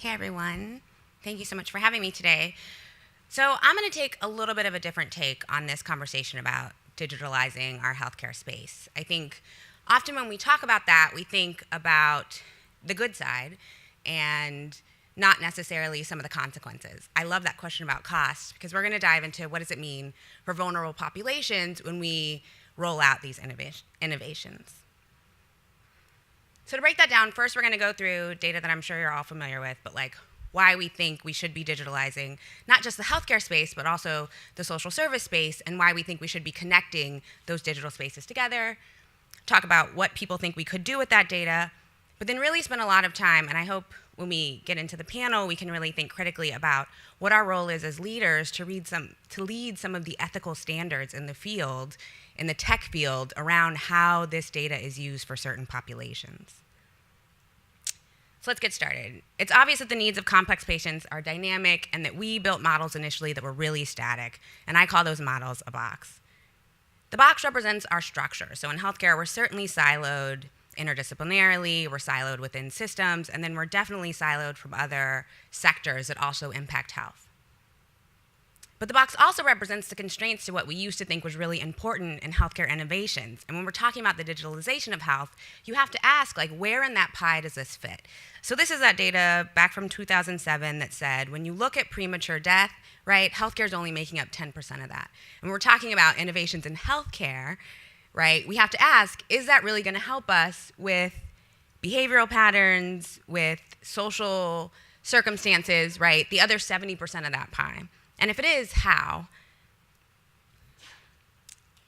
Hey everyone. Thank you so much for having me today. So, I'm going to take a little bit of a different take on this conversation about digitalizing our healthcare space. I think often when we talk about that, we think about the good side and not necessarily some of the consequences. I love that question about cost because we're going to dive into what does it mean for vulnerable populations when we roll out these innovations. So to break that down, first we're going to go through data that I'm sure you're all familiar with, but like why we think we should be digitalizing not just the healthcare space, but also the social service space, and why we think we should be connecting those digital spaces together. Talk about what people think we could do with that data, but then really spend a lot of time, and I hope when we get into the panel, we can really think critically about what our role is as leaders to lead some of the ethical standards in the field, in the tech field, around how this data is used for certain populations. So let's get started. It's obvious that the needs of complex patients are dynamic and that we built models initially that were really static, and I call those models a box. The box represents our structure. So in healthcare, we're certainly siloed interdisciplinarily, we're siloed within systems, and then we're definitely siloed from other sectors that also impact health. But the box also represents the constraints to what we used to think was really important in healthcare innovations. And when we're talking about the digitalization of health, you have to ask, like, where in that pie does this fit? So this is that data back from 2007 that said, when you look at premature death, right, healthcare is only making up 10% of that. And when we're talking about innovations in healthcare, right, we have to ask, is that really going to help us with behavioral patterns, with social circumstances, right, the other 70% of that pie? And if it is, how?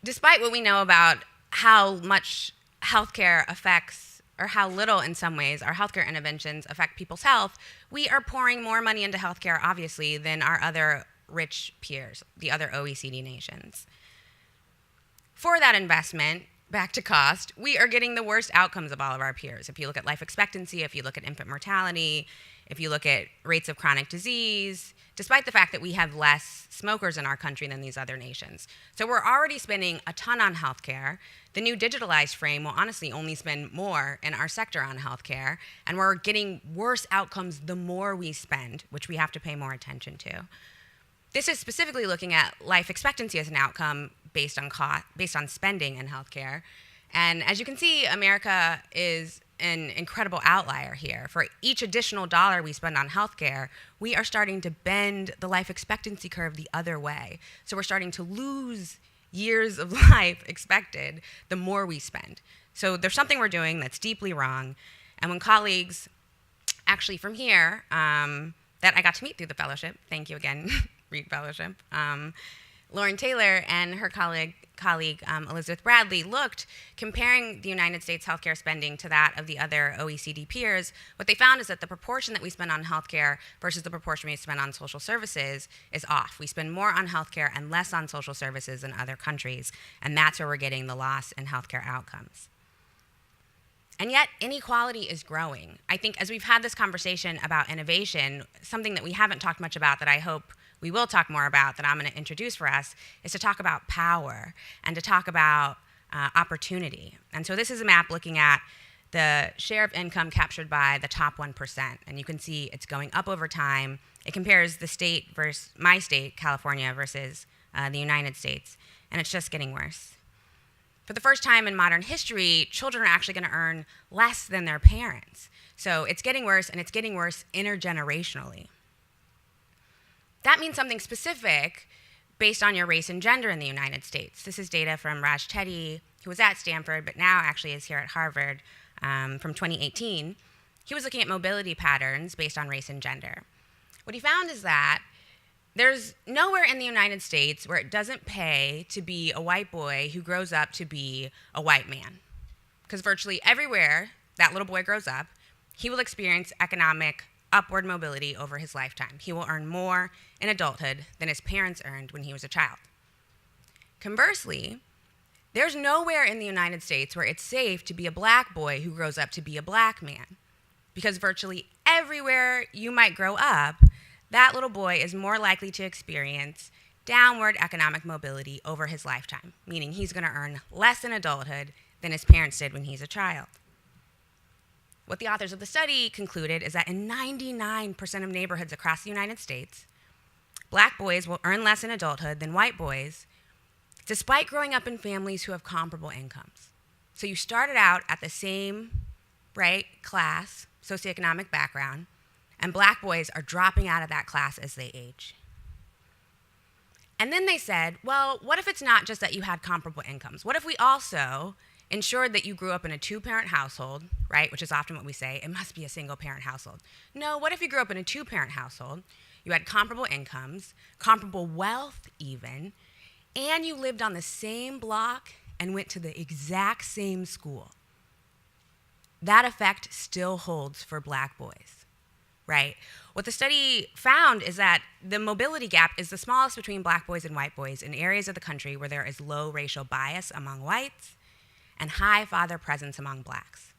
Despite what we know about how much healthcare affects, or how little in some ways our healthcare interventions affect people's health, we are pouring more money into healthcare, obviously, than our other rich peers, the other OECD nations. For that investment, back to cost, we are getting the worst outcomes of all of our peers. If you look at life expectancy, if you look at infant mortality, if you look at rates of chronic disease, despite the fact that we have less smokers in our country than these other nations. So we're already spending a ton on healthcare. The new digitalized frame will honestly only spend more in our sector on healthcare, and we're getting worse outcomes the more we spend, which we have to pay more attention to. This is specifically looking at life expectancy as an outcome based on spending in healthcare. And as you can see, America is an incredible outlier here. For each additional dollar we spend on healthcare, we are starting to bend the life expectancy curve the other way. So we're starting to lose years of life expected the more we spend. So there's something we're doing that's deeply wrong. And when colleagues, actually from here, that I got to meet through the fellowship, thank you again, Reed Fellowship, Lauren Taylor and her colleague Elizabeth Bradley looked, comparing the United States healthcare spending to that of the other OECD peers. What they found is that the proportion that we spend on healthcare versus the proportion we spend on social services is off. We spend more on healthcare and less on social services than other countries, and that's where we're getting the loss in healthcare outcomes. And yet, inequality is growing. I think as we've had this conversation about innovation, something that we haven't talked much about that I hope we will talk more about, that I'm going to introduce for us, is to talk about power and to talk about opportunity. And so this is a map looking at the share of income captured by the top 1%. And you can see it's going up over time. It compares the state versus my state, California, versus the United States. And it's just getting worse. For the first time in modern history, children are actually going to earn less than their parents. So it's getting worse, and it's getting worse intergenerationally. That means something specific based on your race and gender in the United States. This is data from Raj Teddy, who was at Stanford, but now actually is here at Harvard, from 2018. He was looking at mobility patterns based on race and gender. What he found is that there's nowhere in the United States where it doesn't pay to be a white boy who grows up to be a white man. Because virtually everywhere that little boy grows up, he will experience economic upward mobility over his lifetime. He will earn more in adulthood than his parents earned when he was a child. Conversely, there's nowhere in the United States where it's safe to be a black boy who grows up to be a black man. Because virtually everywhere you might grow up, that little boy is more likely to experience downward economic mobility over his lifetime, meaning he's going to earn less in adulthood than his parents did when he's a child. What the authors of the study concluded is that in 99% of neighborhoods across the United States, black boys will earn less in adulthood than white boys, despite growing up in families who have comparable incomes. So you started out at the same, right, class, socioeconomic background, and black boys are dropping out of that class as they age. And then they said, well, what if it's not just that you had comparable incomes? What if we also ensured that you grew up in a two-parent household, right, which is often what we say, it must be a single-parent household. No, what if you grew up in a two-parent household, you had comparable incomes, comparable wealth even, and you lived on the same block and went to the exact same school? That effect still holds for black boys, right? What the study found is that the mobility gap is the smallest between black boys and white boys in areas of the country where there is low racial bias among whites and high father presence among blacks.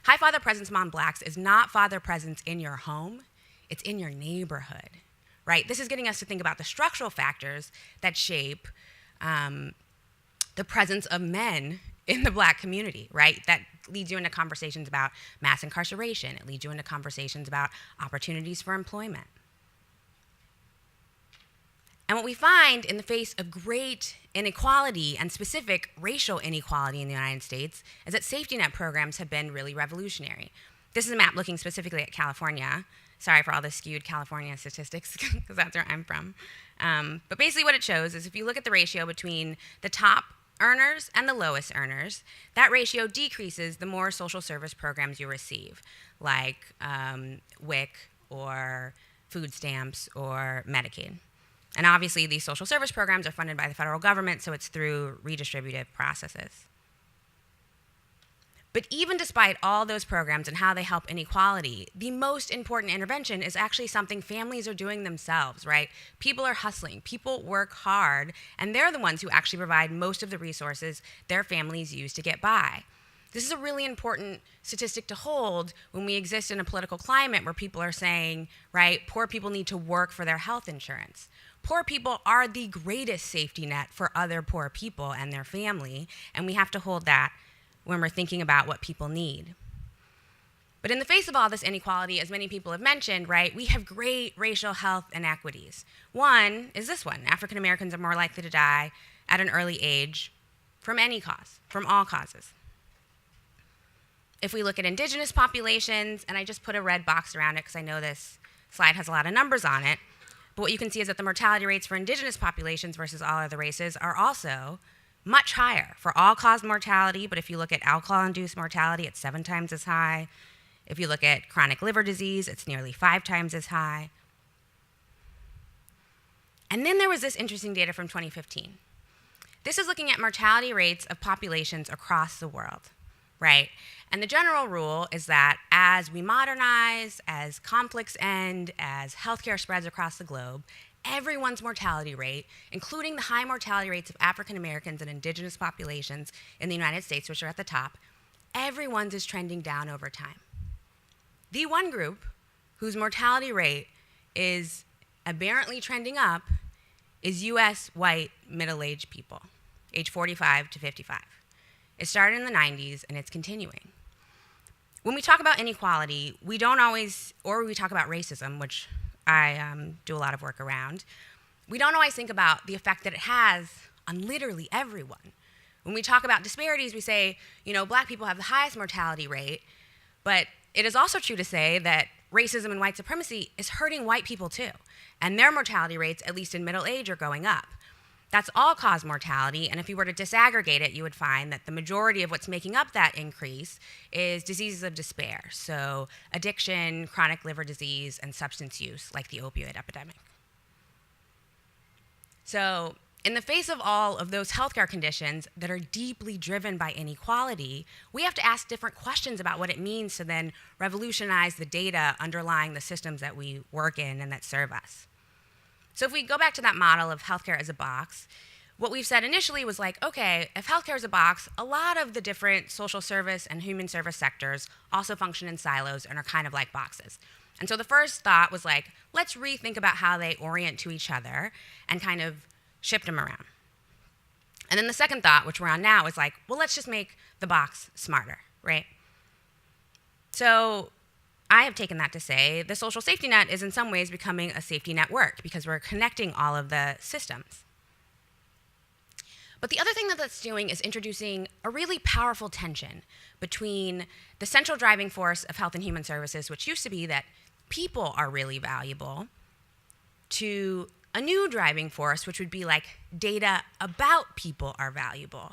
High father presence among blacks is not father presence in your home, it's in your neighborhood, right? This is getting us to think about the structural factors that shape the presence of men in the black community, right? That leads you into conversations about mass incarceration. It leads you into conversations about opportunities for employment. And what we find in the face of great inequality and specific racial inequality in the United States is that safety net programs have been really revolutionary. This is a map looking specifically at California. Sorry for all the skewed California statistics, because that's where I'm from. But basically what it shows is if you look at the ratio between the top earners and the lowest earners, that ratio decreases the more social service programs you receive, like WIC or food stamps or Medicaid. And obviously these social service programs are funded by the federal government, so it's through redistributive processes. But even despite all those programs and how they help inequality, the most important intervention is actually something families are doing themselves, right? People are hustling, people work hard, and they're the ones who actually provide most of the resources their families use to get by. This is a really important statistic to hold when we exist in a political climate where people are saying, right, poor people need to work for their health insurance. Poor people are the greatest safety net for other poor people and their family, and we have to hold that when we're thinking about what people need. But in the face of all this inequality, as many people have mentioned, right, we have great racial health inequities. One is this one: African Americans are more likely to die at an early age from any cause, from all causes. If we look at indigenous populations, and I just put a red box around it because I know this slide has a lot of numbers on it, but what you can see is that the mortality rates for indigenous populations versus all other races are also much higher for all-cause mortality, but if you look at alcohol-induced mortality, it's 7 times as high. If you look at chronic liver disease, it's nearly 5 times as high. And then there was this interesting data from 2015. This is looking at mortality rates of populations across the world, right? And the general rule is that as we modernize, as conflicts end, as healthcare spreads across the globe, everyone's mortality rate, including the high mortality rates of African Americans and indigenous populations in the United States, which are at the top, everyone's is trending down over time. The one group whose mortality rate is aberrantly trending up is US white middle-aged people, age 45 to 55. It started in the 90s and it's continuing. When we talk about inequality, we don't always, or we talk about racism, which I do a lot of work around, we don't always think about the effect that it has on literally everyone. When we talk about disparities, we say, you know, black people have the highest mortality rate, but it is also true to say that racism and white supremacy is hurting white people too, and their mortality rates, at least in middle age, are going up. That's all-cause mortality, and if you were to disaggregate it, you would find that the majority of what's making up that increase is diseases of despair, so addiction, chronic liver disease, and substance use, like the opioid epidemic. So in the face of all of those healthcare conditions that are deeply driven by inequality, we have to ask different questions about what it means to then revolutionize the data underlying the systems that we work in and that serve us. So if we go back to that model of healthcare as a box, what we've said initially was like, okay, if healthcare is a box, a lot of the different social service and human service sectors also function in silos and are kind of like boxes. And so the first thought was like, let's rethink about how they orient to each other and kind of shift them around. And then the second thought, which we're on now, is like, well, let's just make the box smarter, right? So I have taken that to say the social safety net is in some ways becoming a safety network because we're connecting all of the systems. But the other thing that that's doing is introducing a really powerful tension between the central driving force of health and human services, which used to be that people are really valuable, to a new driving force, which would be like data about people are valuable.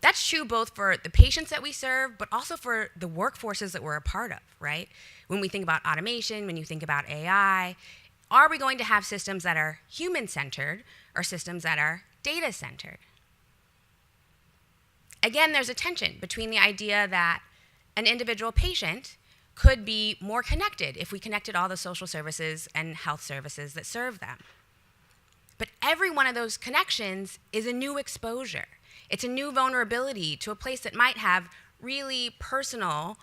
That's true both for the patients that we serve, but also for the workforces that we're a part of, right? When we think about automation, when you think about AI, are we going to have systems that are human-centered or systems that are data-centered? Again, there's a tension between the idea that an individual patient could be more connected if we connected all the social services and health services that serve them. But every one of those connections is a new exposure. It's a new vulnerability to a place that might have really personal,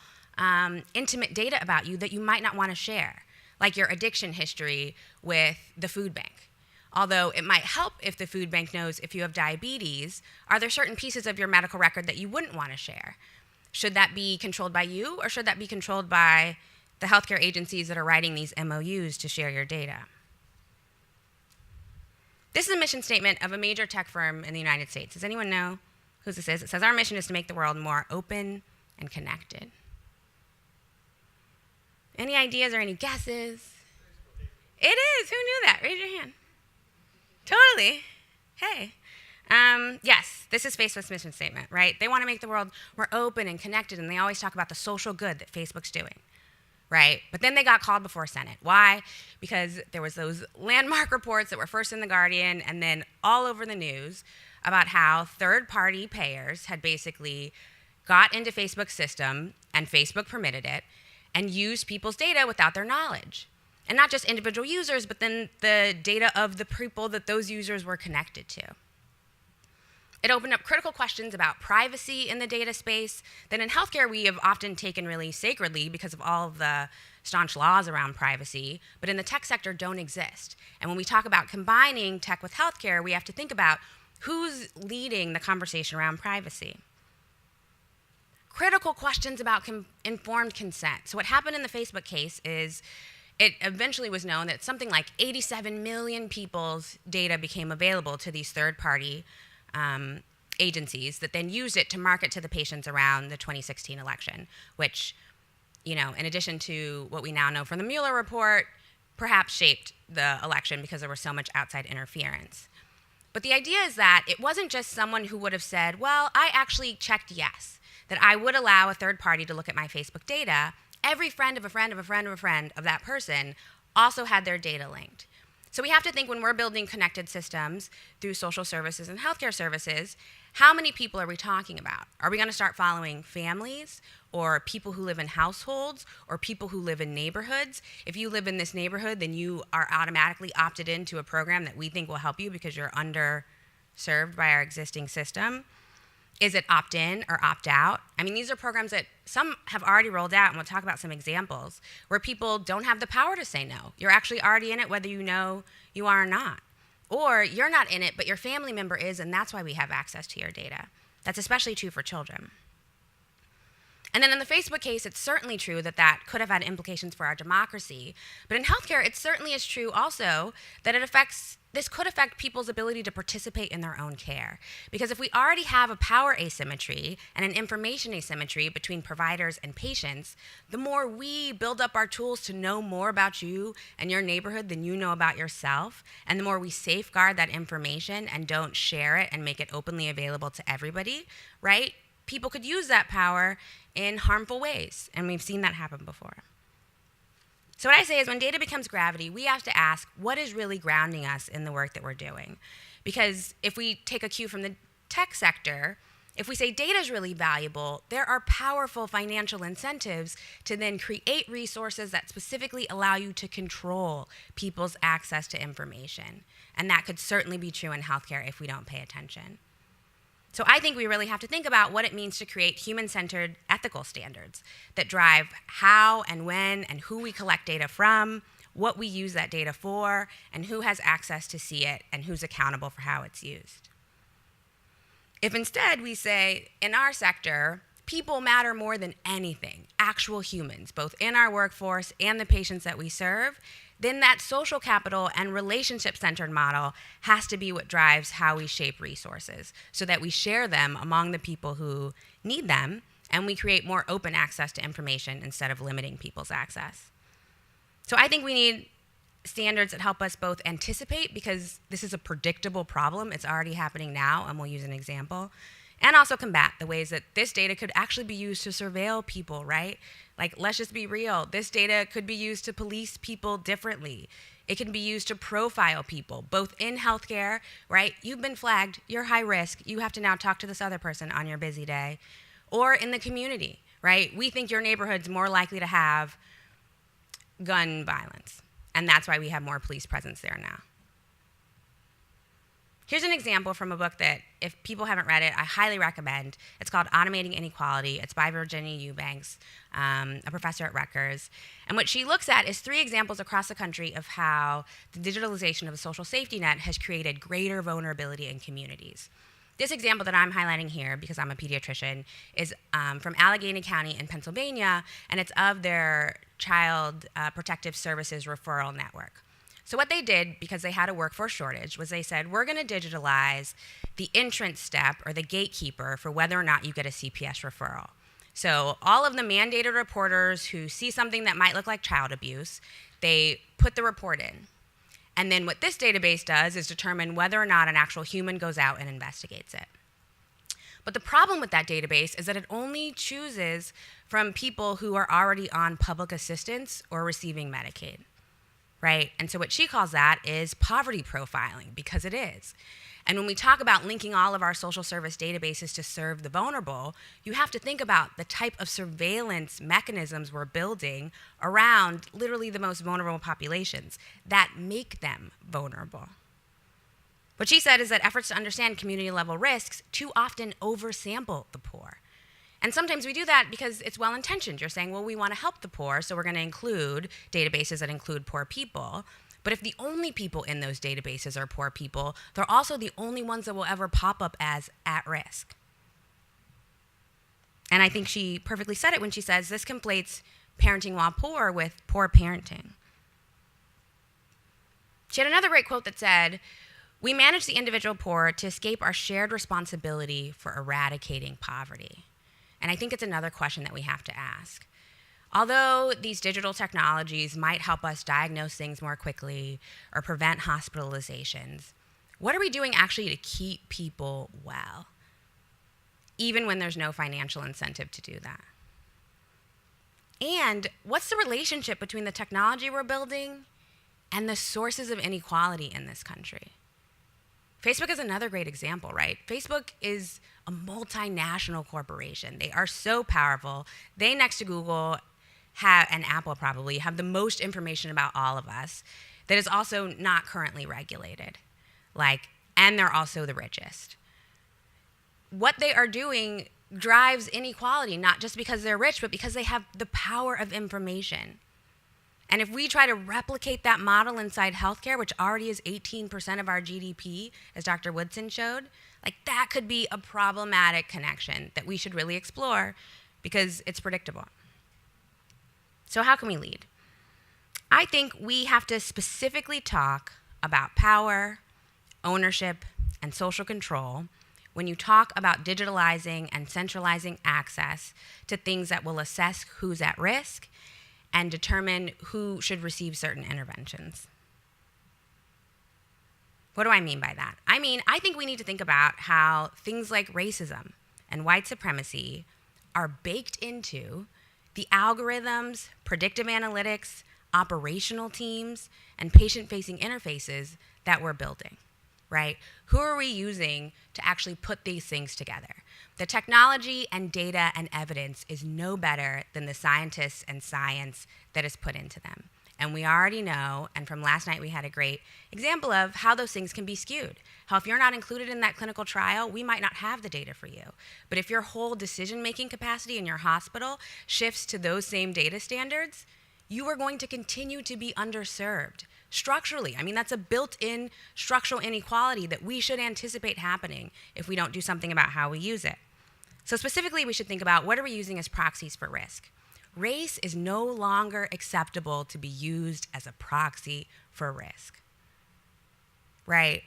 intimate data about you that you might not want to share, like your addiction history with the food bank. Although it might help if the food bank knows if you have diabetes, are there certain pieces of your medical record that you wouldn't want to share? Should that be controlled by you, or should that be controlled by the healthcare agencies that are writing these MOUs to share your data? This is a mission statement of a major tech firm in the United States. Does anyone know who this is? It says, our mission is to make the world more open and connected. Any ideas or any guesses? It is. Who knew that? Raise your hand. Totally. Hey. Yes, this is Facebook's mission statement, right? They want to make the world more open and connected, and they always talk about the social good that Facebook's doing, right? But then they got called before Senate. Why? Because there was those landmark reports that were first in The Guardian and then all over the news about how third-party payers had basically got into Facebook's system, and Facebook permitted it, and used people's data without their knowledge. And not just individual users, but then the data of the people that those users were connected to. It opened up critical questions about privacy in the data space that in healthcare we have often taken really sacredly because of all of the staunch laws around privacy, but in the tech sector don't exist. And when we talk about combining tech with healthcare, we have to think about who's leading the conversation around privacy. Critical questions about informed consent. So what happened in the Facebook case is it eventually was known that something like 87 million people's data became available to these third-party agencies that then used it to market to the patients around the 2016 election, which, you know, in addition to what we now know from the Mueller report, perhaps shaped the election because there was so much outside interference. But the idea is that it wasn't just someone who would have said, well, I actually checked yes, that I would allow a third party to look at my Facebook data. Every friend of a friend of a friend of a friend of that person also had their data linked. So we have to think when we're building connected systems through social services and healthcare services, how many people are we talking about? Are we going to start following families or people who live in households or people who live in neighborhoods? If you live in this neighborhood, then you are automatically opted into a program that we think will help you because you're underserved by our existing system. Is it opt-in or opt-out? I mean, these are programs that some have already rolled out, and we'll talk about some examples, where people don't have the power to say no. You're actually already in it whether you know you are or not. Or you're not in it, but your family member is, and that's why we have access to your data. That's especially true for children. And then in the Facebook case, it's certainly true that that could have had implications for our democracy. But in healthcare, it certainly is true also that this could affect people's ability to participate in their own care. Because if we already have a power asymmetry and an information asymmetry between providers and patients, the more we build up our tools to know more about you and your neighborhood than you know about yourself, and the more we safeguard that information and don't share it and make it openly available to everybody, right? People could use that power in harmful ways, and we've seen that happen before. So what I say is when data becomes gravity, we have to ask what is really grounding us in the work that we're doing. Because if we take a cue from the tech sector, if we say data is really valuable, there are powerful financial incentives to then create resources that specifically allow you to control people's access to information. And that could certainly be true in healthcare if we don't pay attention. So I think we really have to think about what it means to create human-centered ethical standards that drive how and when and who we collect data from, what we use that data for, and who has access to see it and who's accountable for how it's used. If instead we say, in our sector, people matter more than anything, actual humans, both in our workforce and the patients that we serve, then that social capital and relationship-centered model has to be what drives how we shape resources so that we share them among the people who need them and we create more open access to information instead of limiting people's access. So I think we need standards that help us both anticipate, because this is a predictable problem, it's already happening now, and we'll use an example, and also combat the ways that this data could actually be used to surveil people, right? Like, let's just be real. This data could be used to police people differently. It can be used to profile people, both in healthcare, right? You've been flagged, you're high risk, you have to now talk to this other person on your busy day, or in the community, right? We think your neighborhood's more likely to have gun violence, and that's why we have more police presence there now. Here's an example from a book that, if people haven't read it, I highly recommend. It's called Automating Inequality. It's by Virginia Eubanks, a professor at Rutgers. And what she looks at is 3 examples across the country of how the digitalization of a social safety net has created greater vulnerability in communities. This example that I'm highlighting here, because I'm a pediatrician, is from Allegheny County in Pennsylvania, and it's of their Child Protective Services referral network. So what they did, because they had a workforce shortage, was they said, we're going to digitalize the entrance step or the gatekeeper for whether or not you get a CPS referral. So all of the mandated reporters who see something that might look like child abuse, they put the report in. And then what this database does is determine whether or not an actual human goes out and investigates it. But the problem with that database is that it only chooses from people who are already on public assistance or receiving Medicaid, right? And so what she calls that is poverty profiling, because it is. And when we talk about linking all of our social service databases to serve the vulnerable, you have to think about the type of surveillance mechanisms we're building around literally the most vulnerable populations that make them vulnerable. What she said is that efforts to understand community-level risks too often oversample the poor. And sometimes we do that because it's well-intentioned. You're saying, well, we want to help the poor, so we're going to include databases that include poor people. But if the only people in those databases are poor people, they're also the only ones that will ever pop up as at risk. And I think she perfectly said it when she says this conflates parenting while poor with poor parenting. She had another great quote that said, "We manage the individual poor to escape our shared responsibility for eradicating poverty." And I think it's another question that we have to ask. Although these digital technologies might help us diagnose things more quickly or prevent hospitalizations, what are we doing actually to keep people well, even when there's no financial incentive to do that? And what's the relationship between the technology we're building and the sources of inequality in this country? Facebook is another great example, right? Facebook is a multinational corporation. They are so powerful. They, next to Google, and Apple probably, have the most information about all of us that is also not currently regulated. And they're also the richest. What they are doing drives inequality, not just because they're rich, but because they have the power of information. And if we try to replicate that model inside healthcare, which already is 18% of our GDP, as Dr. Woodson showed, that could be a problematic connection that we should really explore because it's predictable. So how can we lead? I think we have to specifically talk about power, ownership, and social control when you talk about digitalizing and centralizing access to things that will assess who's at risk and determine who should receive certain interventions. What do I mean by that? I think we need to think about how things like racism and white supremacy are baked into the algorithms, predictive analytics, operational teams, and patient-facing interfaces that we're building, right? Who are we using to actually put these things together? The technology and data and evidence is no better than the scientists and science that is put into them. And we already know, and from last night we had a great example of how those things can be skewed. How if you're not included in that clinical trial, we might not have the data for you. But if your whole decision-making capacity in your hospital shifts to those same data standards, you are going to continue to be underserved structurally. That's a built-in structural inequality that we should anticipate happening if we don't do something about how we use it. So specifically, we should think about what are we using as proxies for risk? Race is no longer acceptable to be used as a proxy for risk, right?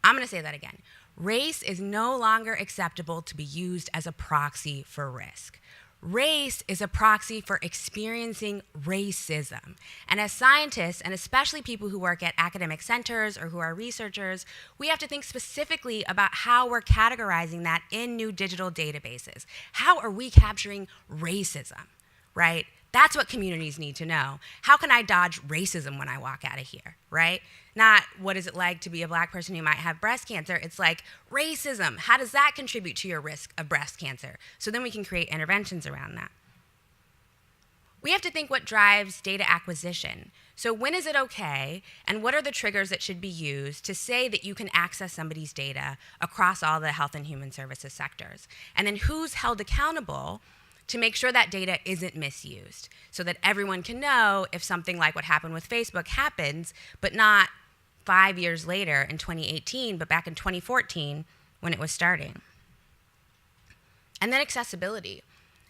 I'm going to say that again. Race is no longer acceptable to be used as a proxy for risk. Race is a proxy for experiencing racism. And as scientists, and especially people who work at academic centers or who are researchers, we have to think specifically about how we're categorizing that in new digital databases. How are we capturing racism, right? That's what communities need to know. How can I dodge racism when I walk out of here, right? Not what is it like to be a Black person who might have breast cancer. It's like racism. How does that contribute to your risk of breast cancer? So then we can create interventions around that. We have to think what drives data acquisition. So when is it okay, and what are the triggers that should be used to say that you can access somebody's data across all the health and human services sectors? And then who's held accountable to make sure that data isn't misused so that everyone can know if something like what happened with Facebook happens, but not 5 years later in 2018, but back in 2014 when it was starting. And then accessibility.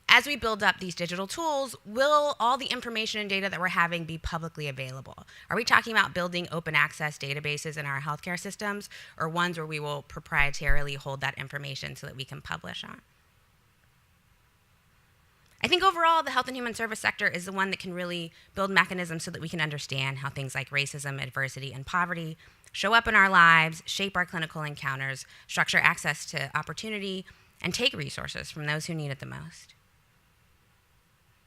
As we build up these digital tools, will all the information and data that we're having be publicly available? Are we talking about building open access databases in our healthcare systems, or ones where we will proprietarily hold that information so that we can publish on? I think overall, the health and human service sector is the one that can really build mechanisms so that we can understand how things like racism, adversity, and poverty show up in our lives, shape our clinical encounters, structure access to opportunity, and take resources from those who need it the most.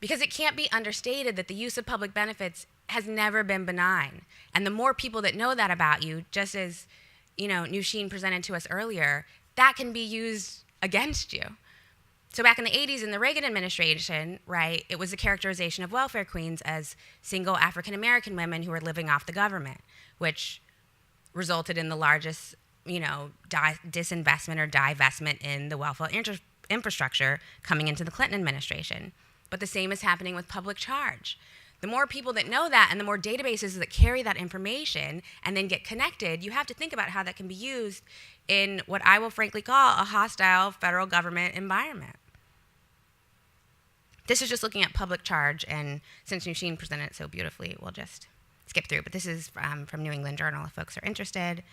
Because it can't be understated that the use of public benefits has never been benign. And the more people that know that about you, just as Nusheen presented to us earlier, that can be used against you. So back in the 80s in the Reagan administration, right, it was a characterization of welfare queens as single African-American women who were living off the government, which resulted in the largest, disinvestment or divestment in the welfare infrastructure coming into the Clinton administration. But the same is happening with public charge. The more people that know that and the more databases that carry that information and then get connected, you have to think about how that can be used in what I will frankly call a hostile federal government environment. This is just looking at public charge, and since Nusheen presented it so beautifully, we'll just skip through. But this is from New England Journal if folks are interested.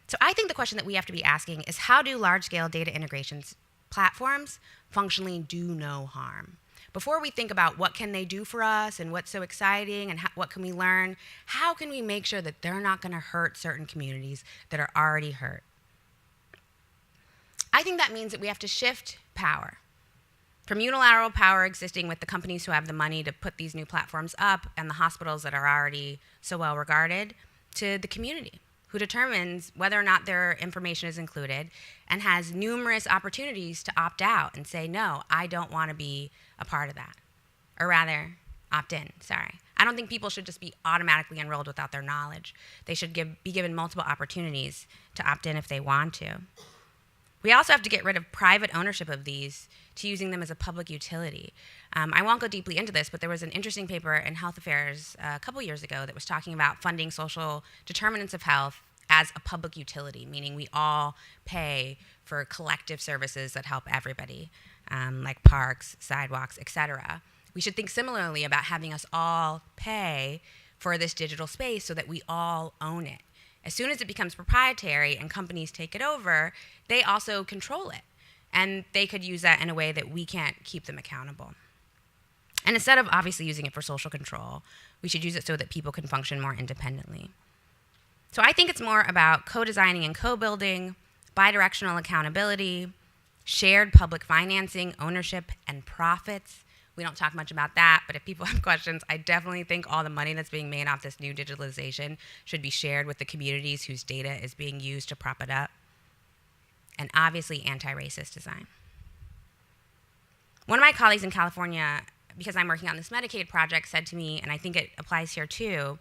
So I think the question that we have to be asking is, how do large-scale data integrations platforms functionally do no harm? Before we think about what can they do for us and what's so exciting and what can we learn, how can we make sure that they're not going to hurt certain communities that are already hurt? I think that means that we have to shift power from unilateral power existing with the companies who have the money to put these new platforms up and the hospitals that are already so well regarded, to the community who determines whether or not their information is included and has numerous opportunities to opt out and say, no, I don't want to be a part of that. Or rather, opt in, sorry. I don't think people should just be automatically enrolled without their knowledge. They should be given multiple opportunities to opt in if they want to. We also have to get rid of private ownership of these to using them as a public utility. I won't go deeply into this, but there was an interesting paper in Health Affairs a couple years ago that was talking about funding social determinants of health as a public utility, meaning we all pay for collective services that help everybody, like parks, sidewalks, et cetera. We should think similarly about having us all pay for this digital space so that we all own it. As soon as it becomes proprietary and companies take it over, they also control it. And they could use that in a way that we can't keep them accountable. And instead of obviously using it for social control, we should use it so that people can function more independently. So I think it's more about co-designing and co-building, bidirectional accountability, shared public financing, ownership, and profits. We don't talk much about that, but if people have questions, I definitely think all the money that's being made off this new digitalization should be shared with the communities whose data is being used to prop it up. And obviously anti-racist design. One of my colleagues in California, because I'm working on this Medicaid project, said to me, and I think it applies here too,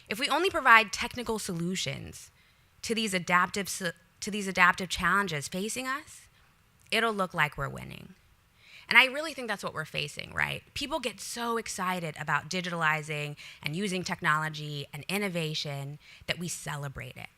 if we only provide technical solutions to these adaptive challenges facing us, it'll look like we're winning. And I really think that's what we're facing, right? People get so excited about digitalizing and using technology and innovation that we celebrate it.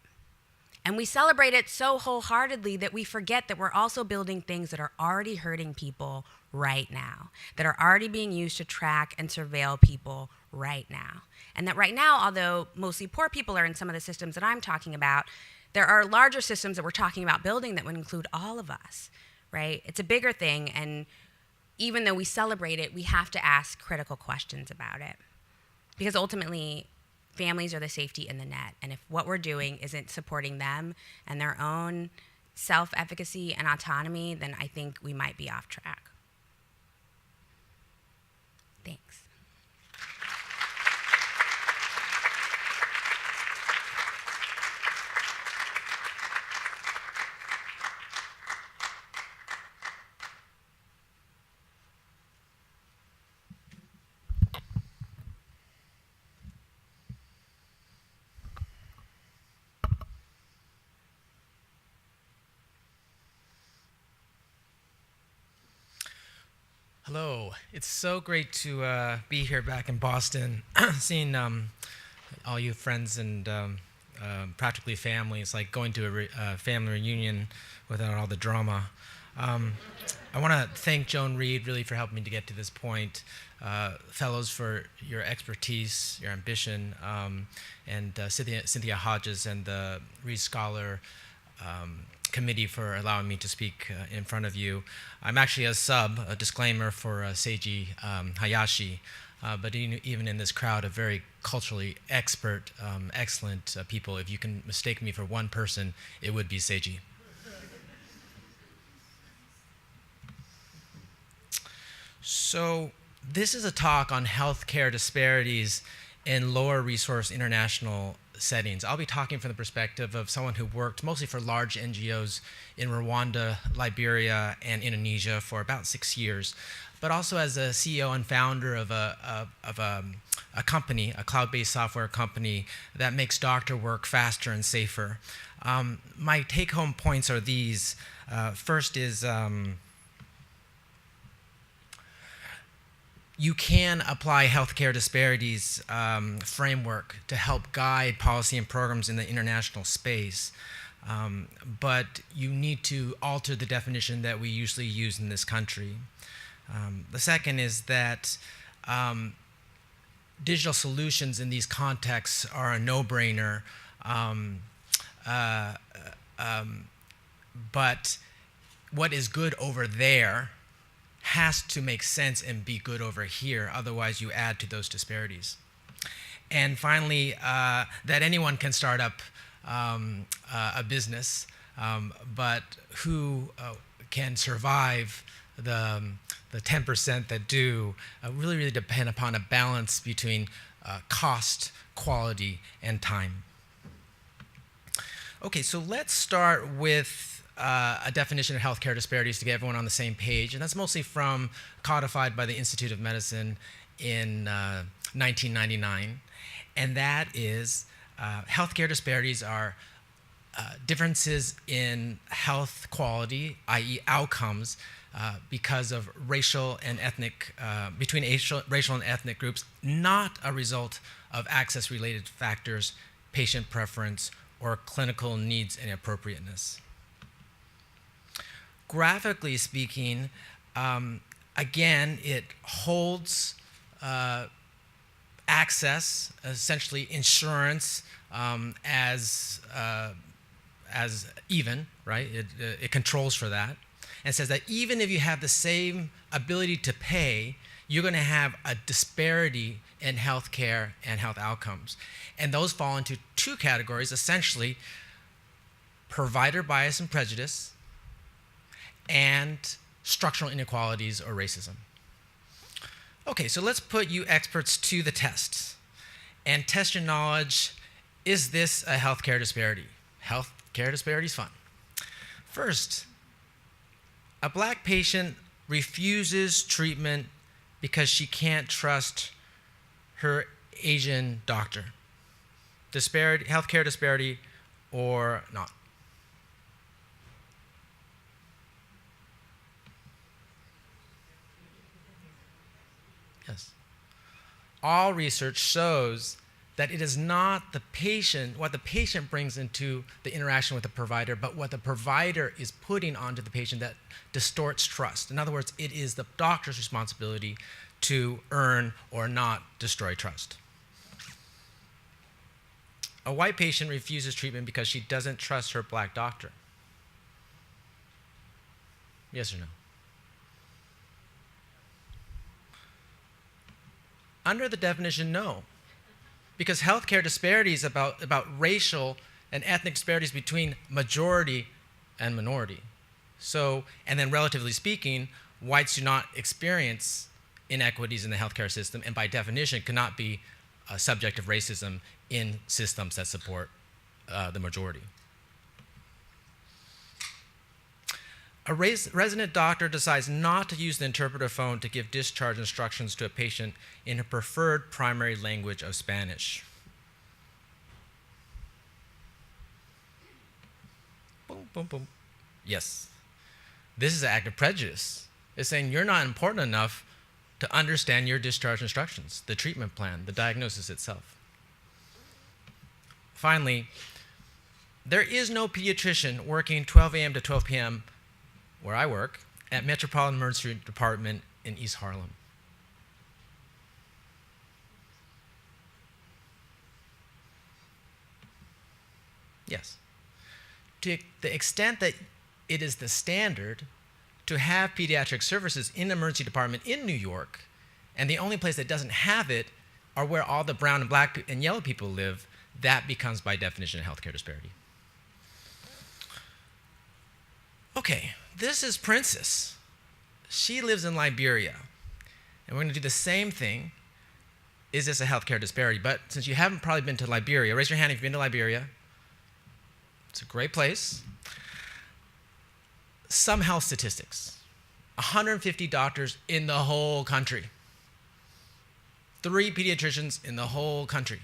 And we celebrate it so wholeheartedly that we forget that we're also building things that are already hurting people right now, that are already being used to track and surveil people right now. And that right now, although mostly poor people are in some of the systems that I'm talking about, there are larger systems that we're talking about building that would include all of us, right? It's a bigger thing, and even though we celebrate it, we have to ask critical questions about it. Because ultimately, families are the safety in the net, and if what we're doing isn't supporting them and their own self-efficacy and autonomy, then I think we might be off track. Thanks. Hello, it's so great to be here back in Boston, seeing all you friends and practically family. It's like going to a family reunion without all the drama. I want to thank Joan Reed really for helping me to get to this point, fellows for your expertise, your ambition, and Cynthia Hodges and the Reed Scholar Committee for allowing me to speak in front of you. I'm actually a disclaimer for Seiji Hayashi, but even in this crowd of very culturally expert, excellent people, if you can mistake me for one person, it would be Seiji. So this is a talk on healthcare disparities in lower resource international settings. I'll be talking from the perspective of someone who worked mostly for large NGOs in Rwanda, Liberia, and Indonesia for about 6 years, but also as a CEO and founder of a company, a cloud-based software company that makes doctor work faster and safer. My take-home points are these. First is you can apply healthcare disparities framework to help guide policy and programs in the international space, but you need to alter the definition that we usually use in this country. The second is that digital solutions in these contexts are a no-brainer, but what is good over there has to make sense and be good over here, otherwise you add to those disparities. And finally, that anyone can start up a business, but who can survive the 10% that do really depend upon a balance between cost, quality, and time. Okay, so let's start with a definition of healthcare disparities to get everyone on the same page, and that's mostly codified by the Institute of Medicine in 1999, and that is healthcare disparities are differences in health quality, i.e. outcomes, because of racial and ethnic, between racial and ethnic groups, not a result of access-related factors, patient preference, or clinical needs and appropriateness. Graphically speaking, again, it holds access, essentially insurance, as even, right? It controls for that, and says that even if you have the same ability to pay, you're going to have a disparity in healthcare and health outcomes. And those fall into two categories, essentially, provider bias and prejudice, and structural inequalities or racism. Okay, so let's put you experts to the test and test your knowledge. Is this a healthcare disparity? Healthcare disparity is fun. First, a black patient refuses treatment because she can't trust her Asian doctor. Disparity, healthcare disparity or not? Yes. All research shows that it is not the patient, what the patient brings into the interaction with the provider, but what the provider is putting onto the patient that distorts trust. In other words, it is the doctor's responsibility to earn or not destroy trust. A white patient refuses treatment because she doesn't trust her black doctor. Yes or no? Under the definition, no. Because healthcare disparities about racial and ethnic disparities between majority and minority. So, and then relatively speaking, whites do not experience inequities in the healthcare system, and by definition cannot be subject of racism in systems that support the majority. A resident doctor decides not to use the interpreter phone to give discharge instructions to a patient in her preferred primary language of Spanish. Boom, boom, boom. Yes. This is an act of prejudice. It's saying you're not important enough to understand your discharge instructions, the treatment plan, the diagnosis itself. Finally, there is no pediatrician working 12 a.m. to 12 p.m. where I work, at Metropolitan Emergency Department in East Harlem. Yes. To the extent that it is the standard to have pediatric services in the emergency department in New York, and the only place that doesn't have it are where all the brown and black and yellow people live, that becomes by definition a healthcare disparity. Okay, this is Princess. She lives in Liberia. And we're going to do the same thing. Is this a healthcare disparity? But since you haven't probably been to Liberia, raise your hand if you've been to Liberia. It's a great place. Some health statistics. 150 doctors in the whole country. 3 pediatricians in the whole country.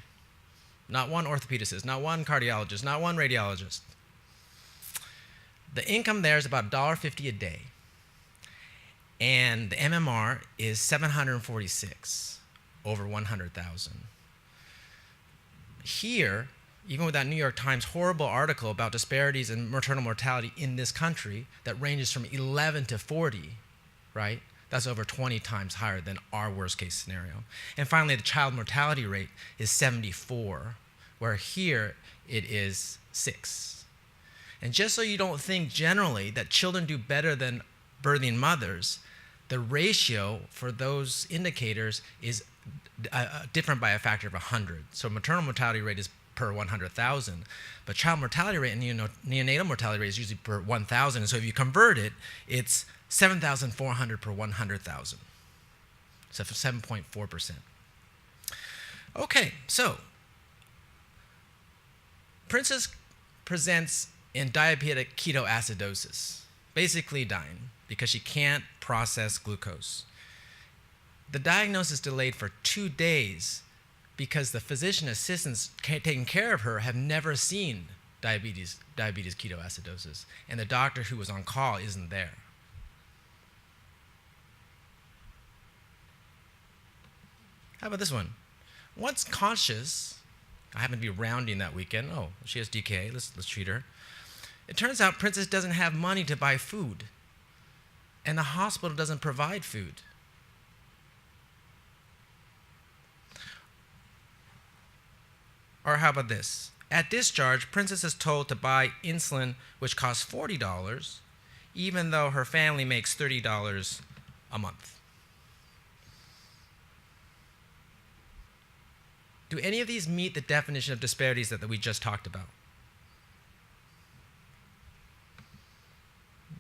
Not one orthopedist, not one cardiologist, not one radiologist. The income there is about $1.50 a day. And the MMR is 746 over 100,000. Here, even with that New York Times horrible article about disparities in maternal mortality in this country that ranges from 11 to 40, right? That's over 20 times higher than our worst case scenario. And finally, the child mortality rate is 74, where here it is 6. And just so you don't think generally that children do better than birthing mothers, the ratio for those indicators is different by a factor of 100. So maternal mortality rate is per 100,000, but child mortality rate and neonatal mortality rate is usually per 1,000. And so if you convert it, it's 7,400 per 100,000. So 7.4%. Okay, so Princess presents in diabetic ketoacidosis, basically dying because she can't process glucose. The diagnosis delayed for 2 days because the physician assistants taking care of her have never seen diabetes ketoacidosis, and the doctor who was on call isn't there. How about this one? Once conscious, I happen to be rounding that weekend. Oh, she has DKA. Let's treat her. It turns out Princess doesn't have money to buy food, and the hospital doesn't provide food. Or how about this? At discharge, Princess is told to buy insulin, which costs $40, even though her family makes $30 a month. Do any of these meet the definition of disparities that we just talked about?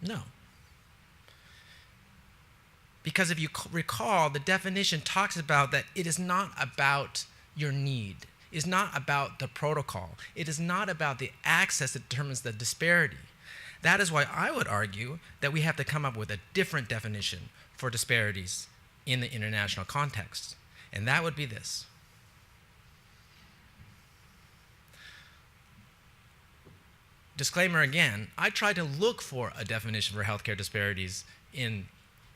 No. Because if you recall, the definition talks about that it is not about your need. It is not about the protocol. It is not about the access that determines the disparity. That is why I would argue that we have to come up with a different definition for disparities in the international context. And that would be this. Disclaimer again, I tried to look for a definition for healthcare disparities in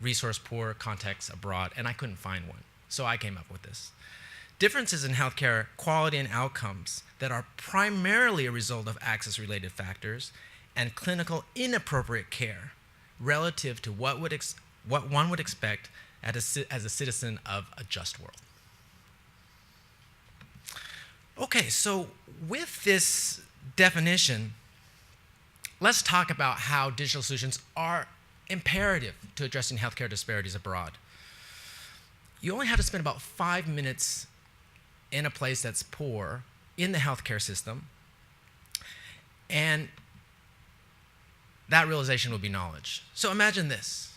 resource-poor contexts abroad, and I couldn't find one. So I came up with this. differences in healthcare quality and outcomes that are primarily a result of access-related factors and clinical inappropriate care relative to what one would expect as a citizen of a just world. Okay, so with this definition, let's talk about how digital solutions are imperative to addressing healthcare disparities abroad. You only have to spend about 5 minutes in a place that's poor in the healthcare system, and that realization will be knowledge. So imagine this.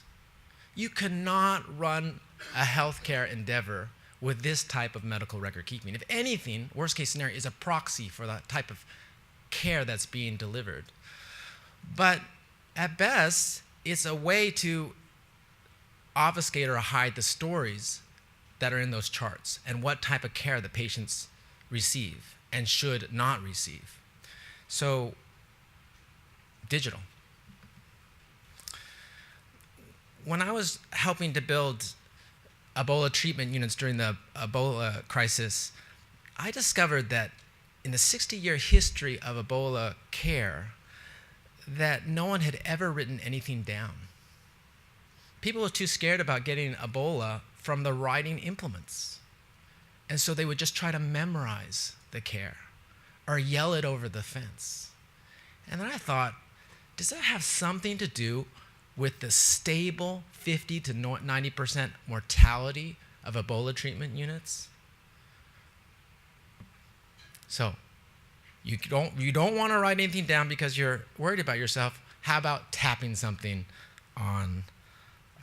You cannot run a healthcare endeavor with this type of medical record keeping. If anything, worst case scenario is a proxy for the type of care that's being delivered. But at best, it's a way to obfuscate or hide the stories that are in those charts and what type of care the patients receive and should not receive. So, digital. When I was helping to build Ebola treatment units during the Ebola crisis, I discovered that in the 60-year history of Ebola care, that no one had ever written anything down. People were too scared about getting Ebola from the writing implements. And so they would just try to memorize the care or yell it over the fence. And then I thought, does that have something to do with the stable 50 to 90% mortality of Ebola treatment units? So, you don't want to write anything down because you're worried about yourself. How about tapping something on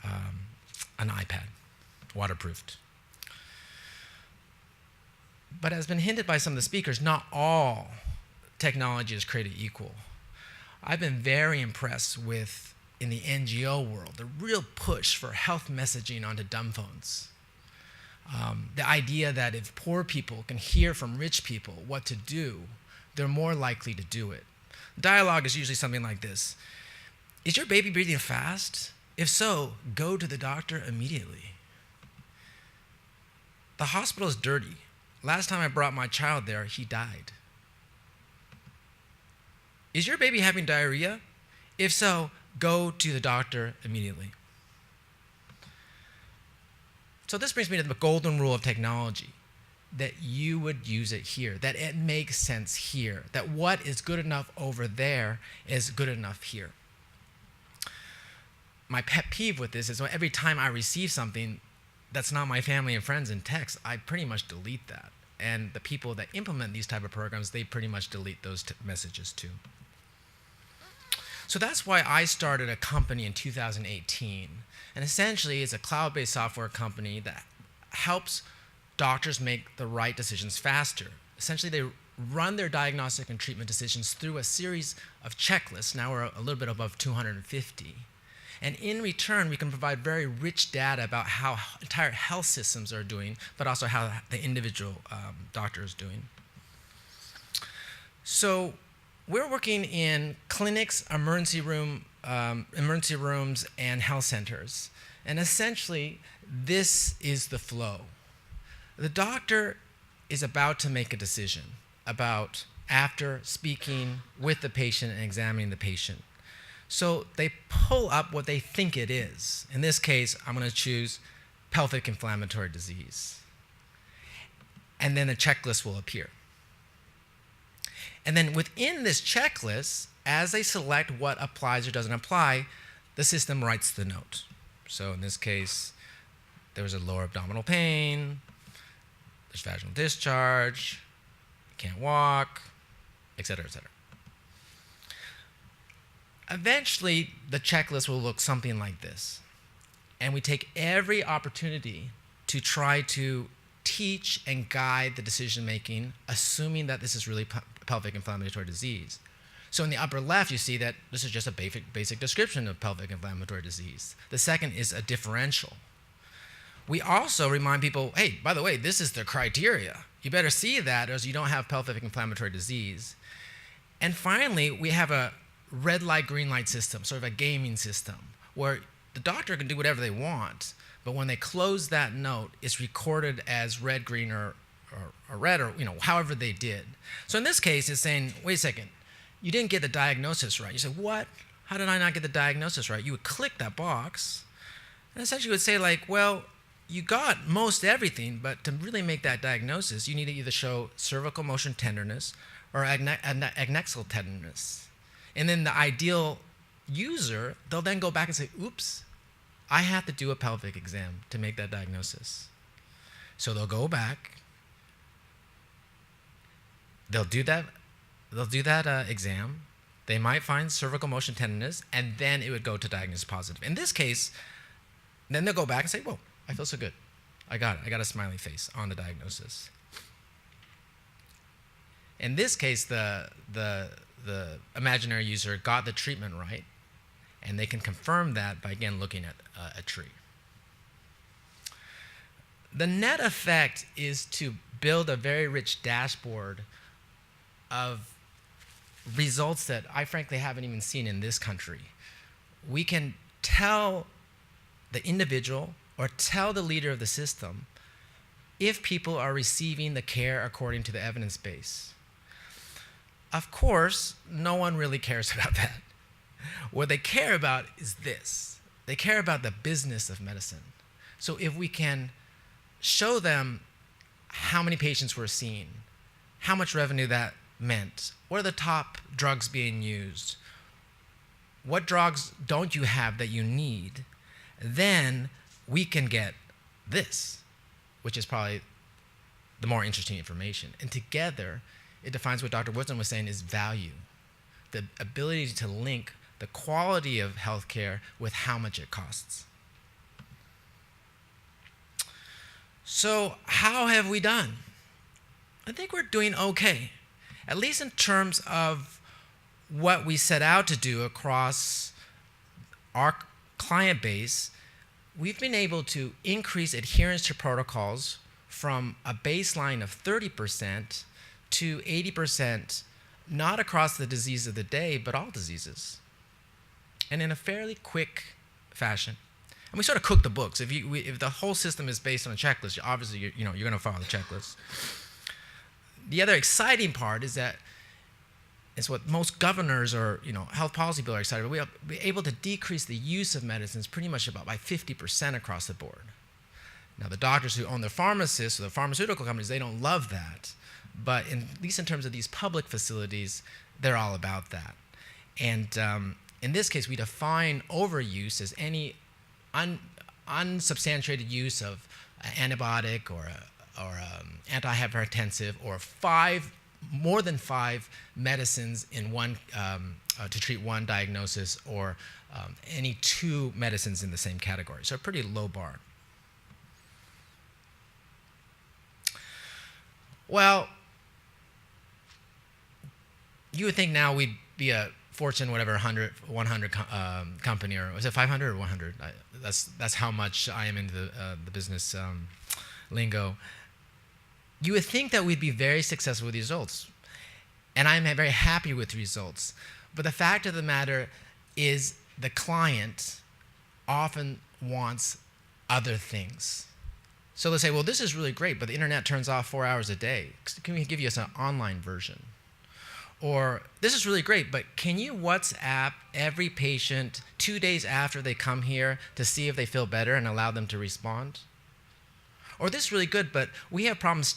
an iPad, waterproofed? But as been hinted by some of the speakers, not all technology is created equal. I've been very impressed with, in the NGO world, the real push for health messaging onto dumb phones. The idea that if poor people can hear from rich people what to do, they're more likely to do it. Dialogue is usually something like this. Is your baby breathing fast? If so, go to the doctor immediately. The hospital is dirty. Last time I brought my child there, he died. Is your baby having diarrhea? If so, go to the doctor immediately. So this brings me to the golden rule of technology, that you would use it here, that it makes sense here, that what is good enough over there is good enough here. My pet peeve with this is every time I receive something that's not my family and friends in text, I pretty much delete that. And the people that implement these type of programs, they pretty much delete those messages too. So that's why I started a company in 2018. And essentially, it's a cloud-based software company that helps doctors make the right decisions faster. Essentially, they run their diagnostic and treatment decisions through a series of checklists. Now we're a little bit above 250. And in return, we can provide very rich data about how entire health systems are doing, but also how the individual doctor is doing. So we're working in clinics, emergency rooms, and health centers. And essentially, this is the flow. The doctor is about to make a decision about after speaking with the patient and examining the patient. So they pull up what they think it is. In this case, I'm going to choose pelvic inflammatory disease. And then a checklist will appear. And then within this checklist, as they select what applies or doesn't apply, the system writes the note. So in this case, there was a lower abdominal pain, there's vaginal discharge, can't walk, et cetera, et cetera. Eventually, the checklist will look something like this. And we take every opportunity to try to teach and guide the decision-making, assuming that this is really pelvic inflammatory disease. So in the upper left, you see that this is just a basic description of pelvic inflammatory disease. The second is a differential. We also remind people, hey, by the way, this is the criteria. You better see that or else you don't have pelvic inflammatory disease. And finally, we have a red light, green light system, sort of a gaming system, where the doctor can do whatever they want, but when they close that note, it's recorded as red, green, or or read, or however they did. So in this case, it's saying, wait a second, you didn't get the diagnosis right. You say, what? How did I not get the diagnosis right? You would click that box, and essentially would say like, well, you got most everything, but to really make that diagnosis, you need to either show cervical motion tenderness or adnexal tenderness. And then the ideal user, they'll then go back and say, oops, I have to do a pelvic exam to make that diagnosis. So they'll go back, they'll do that exam, they might find cervical motion tenderness, and then it would go to diagnosis positive. In this case, then they'll go back and say, whoa, I feel so good. I got it. I got a smiley face on the diagnosis. In this case, the imaginary user got the treatment right, and they can confirm that by, again, looking at a tree. The net effect is to build a very rich dashboard of results that I frankly haven't even seen in this country. We can tell the individual or tell the leader of the system if people are receiving the care according to the evidence base. Of course, no one really cares about that. What they care about is this. They care about the business of medicine. So if we can show them how many patients we're seeing, how much revenue that meant, what are the top drugs being used, what drugs don't you have that you need, then we can get this, which is probably the more interesting information. And together, it defines what Dr. Woodson was saying is value, the ability to link the quality of healthcare with how much it costs. So how have we done? I think we're doing okay, at least in terms of what we set out to do across our client base. We've been able to increase adherence to protocols from a baseline of 30% to 80%, not across the disease of the day, but all diseases, and in a fairly quick fashion. And we sort of cook the books. If the whole system is based on a checklist, obviously you're going to follow the checklist. The other exciting part is that it's what most governors or health policy people are excited about. We'll be able to decrease the use of medicines pretty much about by 50% across the board. Now, the doctors who own the pharmacists or the pharmaceutical companies, they don't love that. But at least in terms of these public facilities, they're all about that. And in this case, we define overuse as any unsubstantiated use of an antibiotic or antihypertensive or more than 5 medicines in one to treat one diagnosis, or any 2 medicines in the same category. So a pretty low bar. Well, you would think now we'd be a Fortune, 100 company, or was it 500 or 100? That's how much I am into the business lingo. You would think that we'd be very successful with the results, and I'm very happy with the results. But the fact of the matter is, the client often wants other things. So they'll say, well, this is really great, but the internet turns off 4 hours a day. Can we give you an online version? Or, this is really great, but can you WhatsApp every patient 2 days after they come here to see if they feel better and allow them to respond? Or, this is really good, but we have problems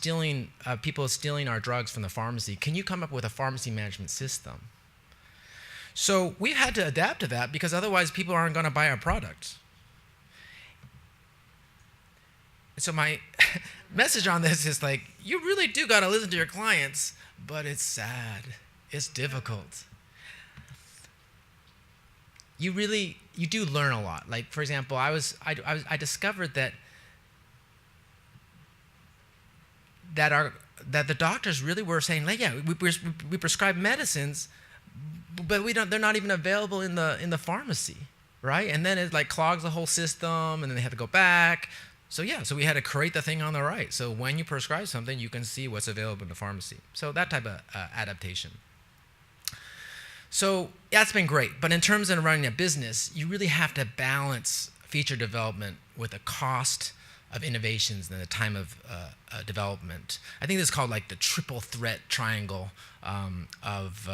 people stealing our drugs from the pharmacy. Can you come up with a pharmacy management system? So we've had to adapt to that, because otherwise people aren't going to buy our product. So my message on this is like, you really do got to listen to your clients, but it's sad. It's difficult. You do learn a lot. Like, for example, I discovered that the doctors really were saying, like, yeah, we prescribe medicines, but they're not even available in the pharmacy, right? And then it like clogs the whole system, and then they have to go back. So we had to create the thing on the right. So when you prescribe something, you can see what's available in the pharmacy. So that type of adaptation. So that's been great. But in terms of running a business, you really have to balance feature development with a cost of innovations and the time of development. I think this is called like the triple threat triangle of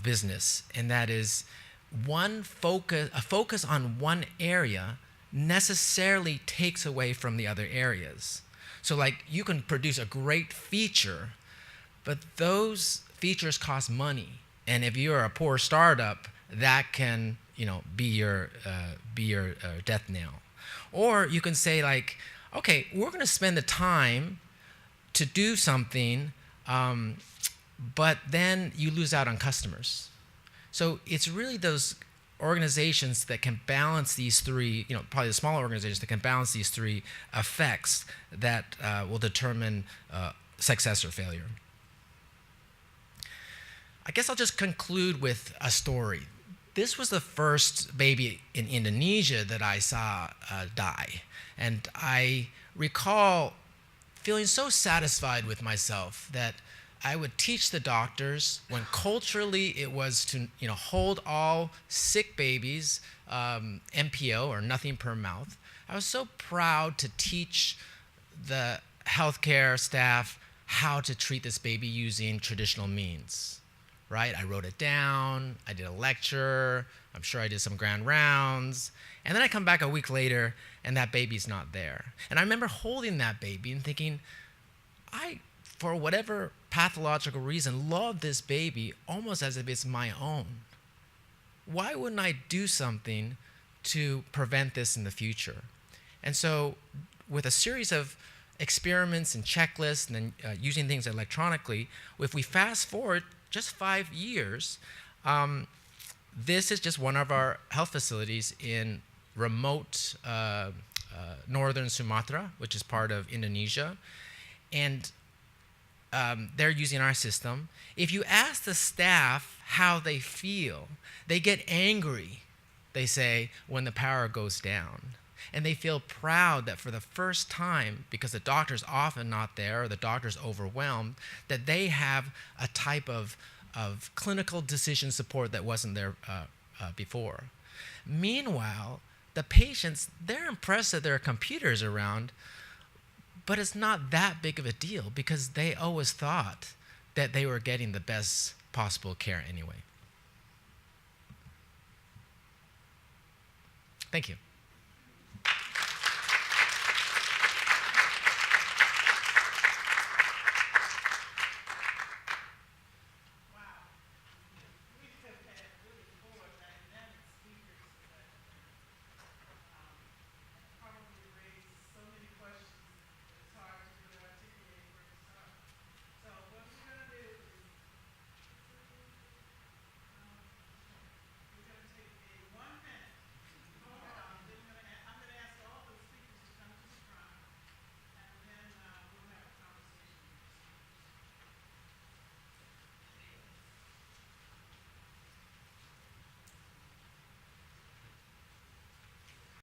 business, and that is a focus on one area necessarily takes away from the other areas. So like you can produce a great feature, but those features cost money. And if you're a poor startup, that can be your death knell. Or you can say like, okay, we're going to spend the time to do something, but then you lose out on customers. So it's really those organizations that can balance these three, probably the smaller organizations that can balance these three effects that will determine success or failure. I guess I'll just conclude with a story. This was the first baby in Indonesia that I saw die. And I recall feeling so satisfied with myself that I would teach the doctors when culturally it was to hold all sick babies, NPO or nothing per mouth. I was so proud to teach the healthcare staff how to treat this baby using traditional means. Right? I wrote it down, I did a lecture, I'm sure I did some grand rounds, and then I come back a week later and that baby's not there. And I remember holding that baby and thinking, I, for whatever pathological reason, love this baby almost as if it's my own. Why wouldn't I do something to prevent this in the future? And so with a series of experiments and checklists and then using things electronically, if we fast forward just 5 years, this is just one of our health facilities in remote northern Sumatra, which is part of Indonesia. And they're using our system. If you ask the staff how they feel, they get angry, they say, when the power goes down. And they feel proud that for the first time, because the doctor's often not there or the doctor's overwhelmed, that they have a type of clinical decision support that wasn't there before. Meanwhile, the patients, they're impressed that there are computers around, but it's not that big of a deal because they always thought that they were getting the best possible care anyway. Thank you.